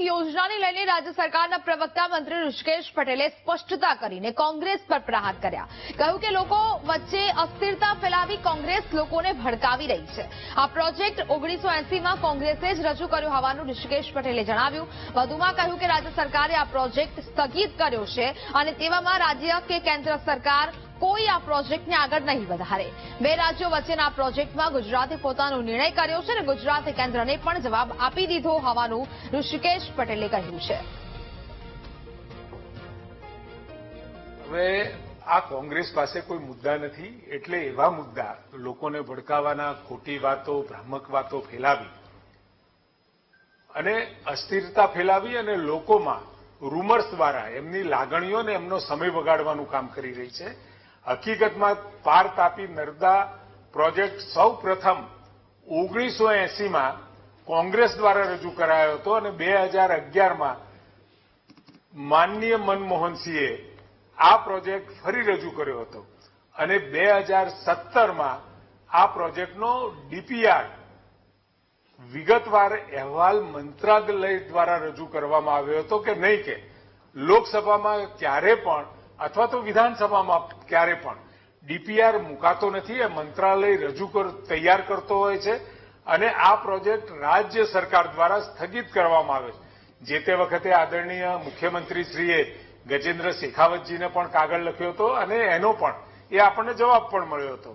યોજનાને લઈને રાજ્ય સરકારના પ્રવક્તા મંત્રી ઋષિકેશ પટેલે સ્પષ્ટતા કરીને કોંગ્રેસ પર પ્રહાર કર્યા. કહ્યું કે લોકો વચ્ચે અસ્થિરતા ફેલાવી કોંગ્રેસ લોકોને ભડકાવી રહી છે. આ પ્રોજેક્ટ 1980માં કોંગ્રેસે જ રજૂ કર્યો હોવાનું ઋષિકેશ પટેલે જણાવ્યું. વધુમાં કહ્યું કે રાજ્ય સરકારે આ પ્રોજેક્ટ સ્થગિત કર્યો છે અને તેવામાં રાજ્ય કે કેન્દ્ર સરકાર કોઈ આ પ્રોજેક્ટને આગળ નહીં વધારે. બે રાજ્યો વચ્ચેના આ પ્રોજેક્ટમાં ગુજરાતે પોતાનો નિર્ણય કર્યો છે અને ગુજરાતે કેન્દ્રને પણ જવાબ આપી દીધો હોવાનું ઋષિકેશ પટેલે કહ્યું છે. હવે આ કોંગ્રેસ પાસે કોઈ મુદ્દા નથી, એટલે એવા મુદ્દા લોકોને ભડકાવાના, ખોટી વાતો, ભ્રામક વાતો ફેલાવી અને અસ્થિરતા ફેલાવી અને લોકોમાં રૂમર્સ દ્વારા એમની લાગણીઓને એમનો સમય બગાડવાનું કામ કરી રહી છે. હકીકતમાં પાર તાપી નર્મદા પ્રોજેક્ટ સૌ પ્રથમ 1980માં કોંગ્રેસ દ્વારા રજૂ કરાયો હતો અને 2011માં માનનીય મનમોહનસિંહે આ પ્રોજેક્ટ ફરી રજૂ કર્યો હતો અને 2017માં આ પ્રોજેક્ટનો ડીપીઆર વિગતવાર અહેવાલ મંત્રાલય દ્વારા રજૂ કરવામાં આવ્યો હતો કે નહીં કે લોકસભામાં ક્યારે પણ અથવા તો વિધાનસભામાં ક્યારે પણ ડીપીઆર મુકાતો નથી. એ મંત્રાલય તૈયાર કરતો હોય છે અને આ પ્રોજેક્ટ રાજ્ય સરકાર દ્વારા સ્થગિત કરવામાં આવે છે. જે તે વખતે આદરણીય મુખ્યમંત્રીશ્રીએ ગજેન્દ્ર શેખાવતજીને પણ કાગળ લખ્યો હતો અને એનો પણ આપણને જવાબ પણ મળ્યો હતો.